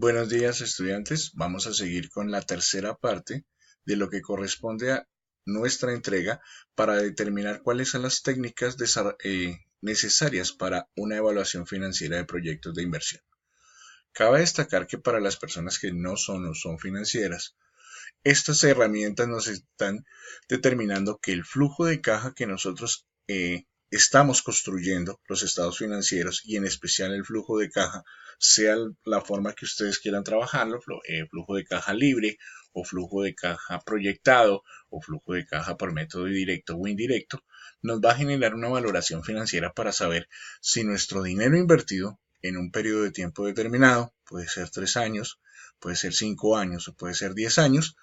Buenos días, estudiantes. Vamos a seguir con la tercera parte de lo que corresponde a nuestra entrega para determinar cuáles son las técnicas necesarias para una evaluación financiera de proyectos de inversión. Cabe destacar que para las personas que no son o son financieras, estas herramientas nos están determinando que el flujo de caja que nosotros estamos construyendo, los estados financieros y en especial el flujo de caja, sea la forma que ustedes quieran trabajarlo, flujo de caja libre o flujo de caja proyectado o flujo de caja por método directo o indirecto, nos va a generar una valoración financiera para saber si nuestro dinero invertido en un periodo de tiempo determinado, puede ser 3 años, puede ser 5 años o puede ser 10 años,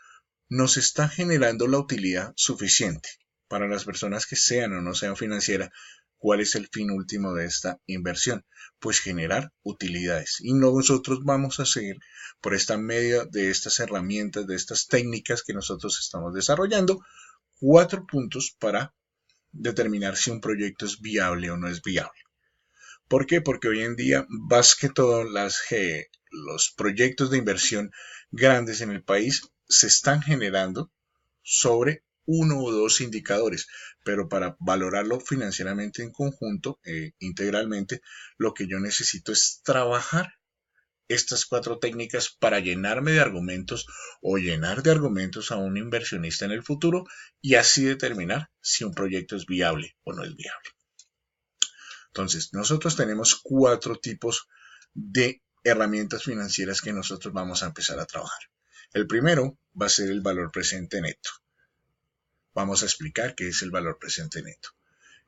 nos está generando la utilidad suficiente para las personas que sean o no sean financieras. ¿Cuál es el fin último de esta inversión? Pues generar utilidades. Y nosotros vamos a seguir por esta medio de estas herramientas, de estas técnicas que nosotros estamos desarrollando, 4 puntos para determinar si un proyecto es viable o no es viable. ¿Por qué? Porque hoy en día, más que todo, los proyectos de inversión grandes en el país se están generando sobre uno o dos indicadores, pero para valorarlo financieramente en conjunto, integralmente, lo que yo necesito es trabajar estas 4 técnicas para llenarme de argumentos o llenar de argumentos a un inversionista en el futuro y así determinar si un proyecto es viable o no es viable. Entonces, nosotros tenemos 4 tipos de herramientas financieras que nosotros vamos a empezar a trabajar. El primero va a ser el valor presente neto. Vamos a explicar qué es el valor presente neto.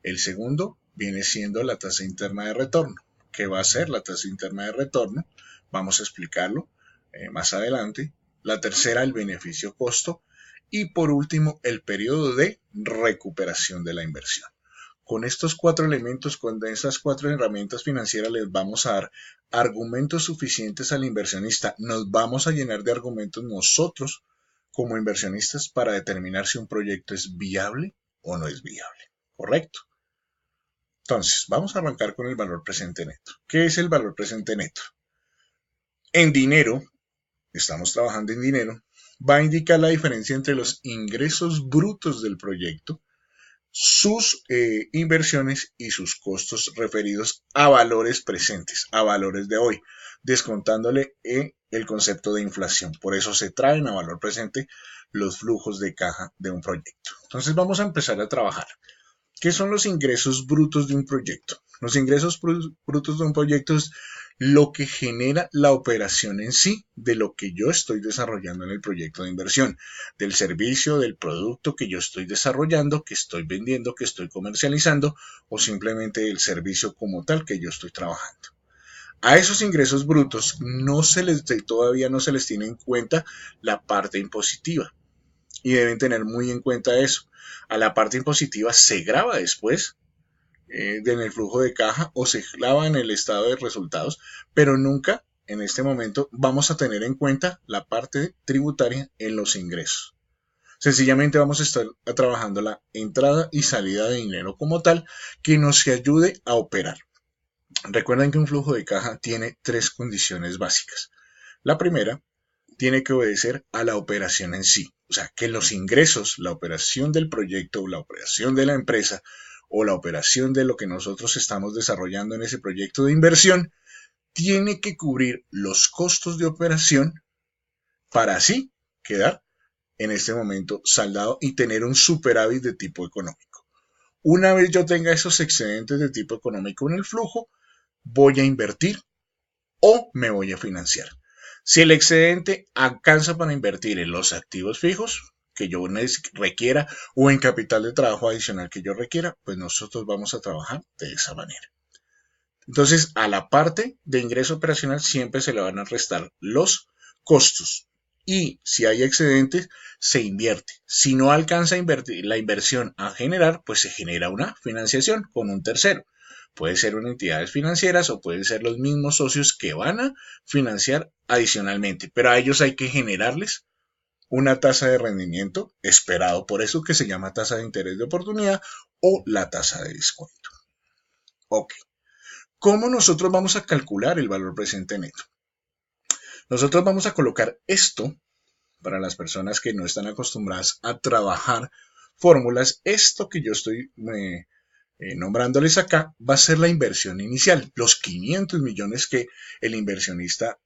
El segundo viene siendo la tasa interna de retorno. ¿Qué va a ser la tasa interna de retorno? Vamos a explicarlo más adelante. La tercera, el beneficio costo. Y por último, el periodo de recuperación de la inversión. Con estos 4 elementos, con estas 4 herramientas financieras, les vamos a dar argumentos suficientes al inversionista. Nos vamos a llenar de argumentos nosotros como inversionistas para determinar si un proyecto es viable o no es viable. ¿Correcto? Entonces, vamos a arrancar con el valor presente neto. ¿Qué es el valor presente neto? En dinero, estamos trabajando en dinero, va a indicar la diferencia entre los ingresos brutos del proyecto, sus inversiones y sus costos referidos a valores presentes, a valores de hoy, descontándole el concepto de inflación. Por eso se traen a valor presente los flujos de caja de un proyecto. Entonces vamos a empezar a trabajar. ¿Qué son los ingresos brutos de un proyecto? Los ingresos brutos de un proyecto es lo que genera la operación en sí de lo que yo estoy desarrollando en el proyecto de inversión, del servicio, del producto que yo estoy desarrollando, que estoy vendiendo, que estoy comercializando o simplemente el servicio como tal que yo estoy trabajando. A esos ingresos brutos todavía no se les tiene en cuenta la parte impositiva y deben tener muy en cuenta eso. A la parte impositiva se graba después en el flujo de caja o se graba en el estado de resultados, pero nunca en este momento vamos a tener en cuenta la parte tributaria en los ingresos. Sencillamente vamos a estar trabajando la entrada y salida de dinero como tal que nos ayude a operar. Recuerden que un flujo de caja tiene 3 condiciones básicas. La primera tiene que obedecer a la operación en sí. O sea, que los ingresos, la operación del proyecto, la operación de la empresa o la operación de lo que nosotros estamos desarrollando en ese proyecto de inversión, tiene que cubrir los costos de operación para así quedar en este momento saldado y tener un superávit de tipo económico. Una vez yo tenga esos excedentes de tipo económico en el flujo, voy a invertir o me voy a financiar. Si el excedente alcanza para invertir en los activos fijos que yo requiera o en capital de trabajo adicional que yo requiera, pues nosotros vamos a trabajar de esa manera. Entonces, a la parte de ingreso operacional siempre se le van a restar los costos. Y si hay excedentes, se invierte. Si no alcanza a invertir, la inversión a generar, pues se genera una financiación con un tercero. Puede ser una entidades financieras o pueden ser los mismos socios que van a financiar adicionalmente, pero a ellos hay que generarles una tasa de rendimiento esperado, por eso que se llama tasa de interés de oportunidad o la tasa de descuento. Ok, ¿cómo nosotros vamos a calcular el valor presente neto? Nosotros vamos a colocar esto para las personas que no están acostumbradas a trabajar fórmulas. Esto que yo estoy nombrándoles acá va a ser la inversión inicial, los 500 millones que el inversionista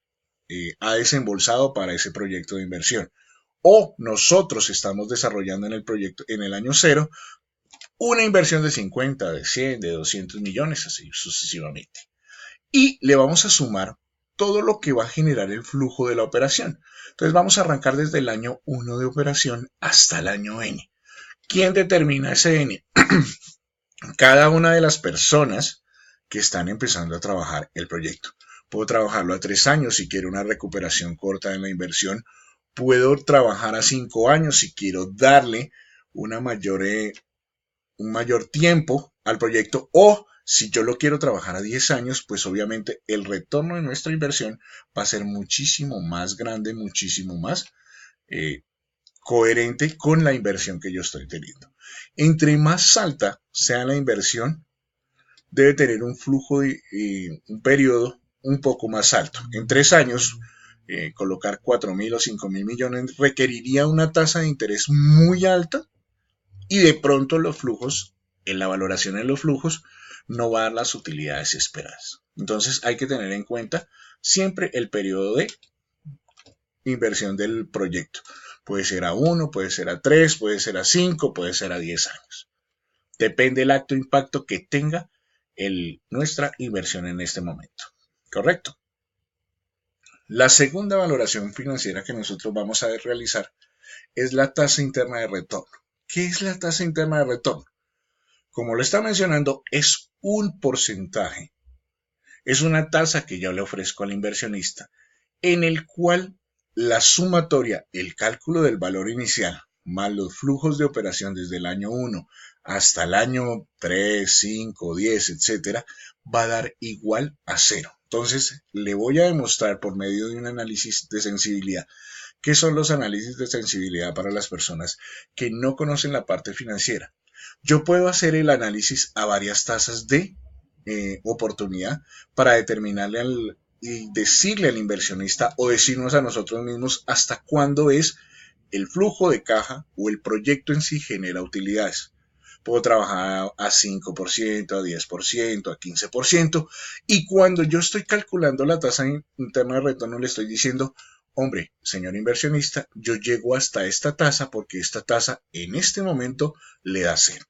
ha desembolsado para ese proyecto de inversión. O nosotros estamos desarrollando en el proyecto en el año cero una inversión de 50, de 100, de 200 millones, así sucesivamente. Y le vamos a sumar todo lo que va a generar el flujo de la operación. Entonces vamos a arrancar desde el año 1 de operación hasta el año N. ¿Quién determina ese N? Cada una de las personas que están empezando a trabajar el proyecto. Puedo trabajarlo a 3 años si quiero una recuperación corta en la inversión. Puedo trabajar a 5 años si quiero darle una un mayor tiempo al proyecto, o si yo lo quiero trabajar a 10 años, pues obviamente el retorno de nuestra inversión va a ser muchísimo más grande, muchísimo más coherente con la inversión que yo estoy teniendo. Entre más alta sea la inversión, debe tener un flujo de un periodo un poco más alto. En 3 años, colocar 4.000 o 5.000 millones requeriría una tasa de interés muy alta, y de pronto los flujos, en la valoración de los flujos, no va a dar las utilidades esperadas. Entonces hay que tener en cuenta siempre el periodo de inversión del proyecto. Puede ser a 1, puede ser a 3, puede ser a 5, puede ser a 10 años. Depende del acto impacto que tenga nuestra inversión en este momento. ¿Correcto? La segunda valoración financiera que nosotros vamos a realizar es la tasa interna de retorno. ¿Qué es la tasa interna de retorno? Como lo está mencionando, es un porcentaje, es una tasa que yo le ofrezco al inversionista, en el cual la sumatoria, el cálculo del valor inicial, más los flujos de operación desde el año 1 hasta el año 3, 5, 10, etcétera, va a dar igual a 0. Entonces, le voy a demostrar por medio de un análisis de sensibilidad. ¿Qué son los análisis de sensibilidad para las personas que no conocen la parte financiera? Yo puedo hacer el análisis a varias tasas de oportunidad para determinarle y decirle al inversionista o decirnos a nosotros mismos hasta cuándo es el flujo de caja o el proyecto en sí genera utilidades. Puedo trabajar a 5%, a 10%, a 15%, y cuando yo estoy calculando la tasa interna de retorno le estoy diciendo, hombre, señor inversionista, yo llego hasta esta tasa porque esta tasa en este momento le da 0.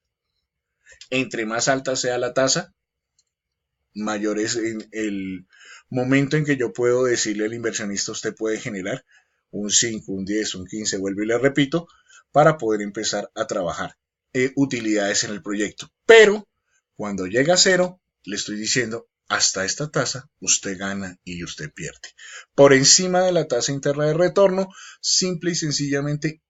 Entre más alta sea la tasa, mayor es el momento en que yo puedo decirle al inversionista, usted puede generar un 5, un 10, un 15, vuelvo y le repito, para poder empezar a trabajar utilidades en el proyecto. Pero cuando llega a 0, le estoy diciendo, hasta esta tasa usted gana y usted pierde. Por encima de la tasa interna de retorno, simple y sencillamente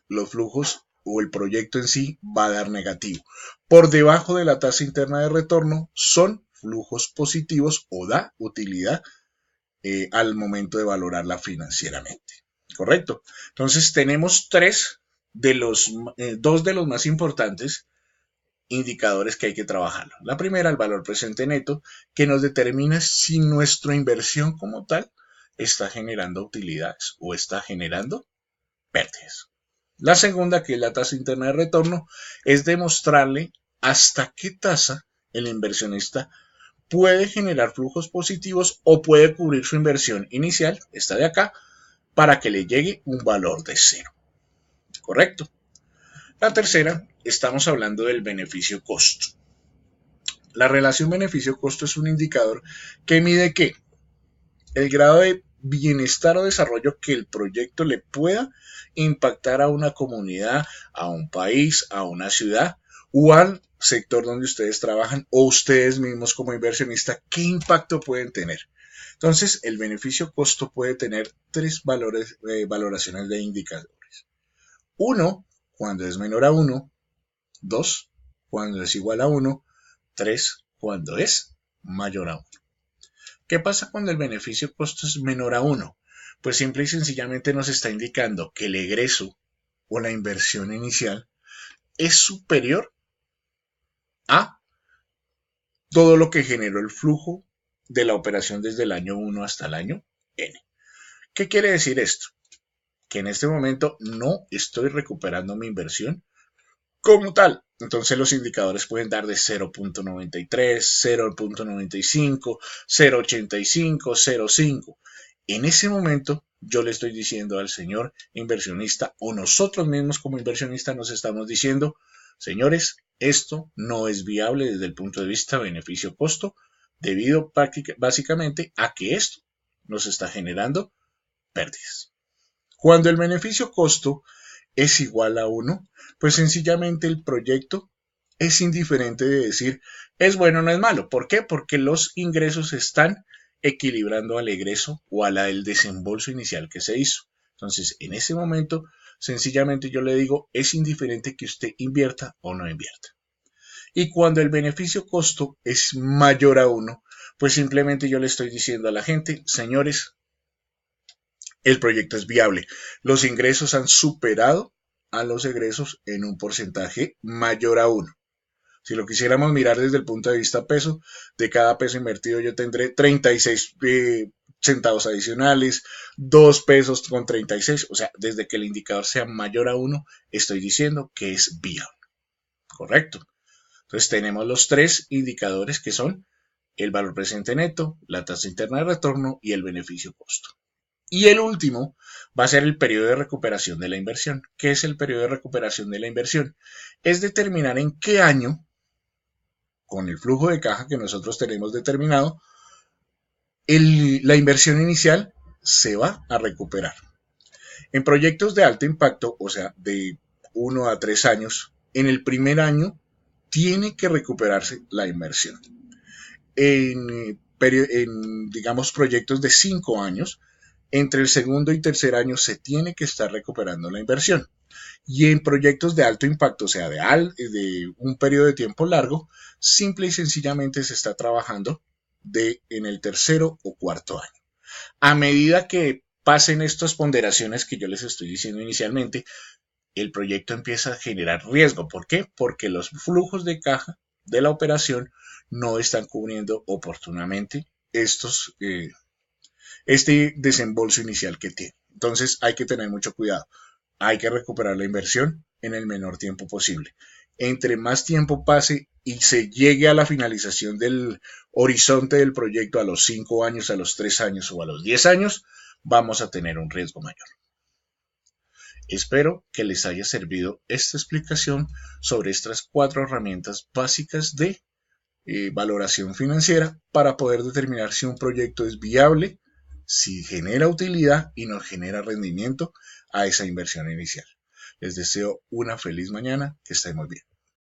los flujos o el proyecto en sí va a dar negativo. Por debajo de la tasa interna de retorno son flujos positivos o da utilidad al momento de valorarla financieramente. ¿Correcto? Entonces tenemos dos de los más importantes indicadores que hay que trabajar. La primera, el valor presente neto, que nos determina si nuestra inversión como tal está generando utilidades o está generando pérdidas. La segunda, que es la tasa interna de retorno, es demostrarle hasta qué tasa el inversionista puede generar flujos positivos o puede cubrir su inversión inicial, esta de acá, para que le llegue un valor de 0. ¿Correcto? La tercera, estamos hablando del beneficio-costo. La relación beneficio-costo es un indicador que mide ¿qué? El grado de bienestar o desarrollo que el proyecto le pueda impactar a una comunidad, a un país, a una ciudad o al sector donde ustedes trabajan o ustedes mismos como inversionista, ¿qué impacto pueden tener? Entonces, el beneficio-costo puede tener tres valoraciones de indicadores. 1, cuando es menor a 1. 2, cuando es igual a 1. 3, cuando es mayor a 1. ¿Qué pasa cuando el beneficio-costo es menor a 1? Pues simple y sencillamente nos está indicando que el egreso o la inversión inicial es superior a todo lo que generó el flujo de la operación desde el año 1 hasta el año N. ¿Qué quiere decir esto? Que en este momento no estoy recuperando mi inversión como tal. Entonces los indicadores pueden dar de 0.93, 0.95, 0.85, 0.5. En ese momento yo le estoy diciendo al señor inversionista, o nosotros mismos como inversionistas nos estamos diciendo, señores, esto no es viable desde el punto de vista beneficio-costo, debido básicamente a que esto nos está generando pérdidas. Cuando el beneficio-costo es igual a 1, pues sencillamente el proyecto es indiferente de decir es bueno o no es malo. ¿Por qué? Porque los ingresos están equilibrando al egreso o al desembolso inicial que se hizo. Entonces, en ese momento, sencillamente yo le digo, es indiferente que usted invierta o no invierta. Y cuando el beneficio-costo es mayor a 1, pues simplemente yo le estoy diciendo a la gente, señores, el proyecto es viable. Los ingresos han superado a los egresos en un porcentaje mayor a 1. Si lo quisiéramos mirar desde el punto de vista peso, de cada peso invertido yo tendré 36 centavos adicionales, 2 pesos con 36, o sea, desde que el indicador sea mayor a 1, estoy diciendo que es viable. ¿Correcto? Entonces tenemos los tres indicadores que son el valor presente neto, la tasa interna de retorno y el beneficio costo. Y el último va a ser el periodo de recuperación de la inversión. ¿Qué es el periodo de recuperación de la inversión? Es determinar en qué año, con el flujo de caja que nosotros tenemos determinado, la inversión inicial se va a recuperar. En proyectos de alto impacto, o sea, de 1 a 3 años, en el primer año tiene que recuperarse la inversión. En digamos, proyectos de 5 años, entre el segundo y tercer año se tiene que estar recuperando la inversión. Y en proyectos de alto impacto, o sea, de un periodo de tiempo largo, simple y sencillamente se está trabajando en el tercero o cuarto año. A medida que pasen estas ponderaciones que yo les estoy diciendo inicialmente, el proyecto empieza a generar riesgo. ¿Por qué? Porque los flujos de caja de la operación no están cubriendo oportunamente este desembolso inicial que tiene. Entonces hay que tener mucho cuidado. Hay que recuperar la inversión en el menor tiempo posible. Entre más tiempo pase y se llegue a la finalización del horizonte del proyecto a los 5 años, a los 3 años o a los 10 años, vamos a tener un riesgo mayor. Espero que les haya servido esta explicación sobre estas 4 herramientas básicas de valoración financiera para poder determinar si un proyecto es viable, si genera utilidad y nos genera rendimiento a esa inversión inicial. Les deseo una feliz mañana, que estén muy bien.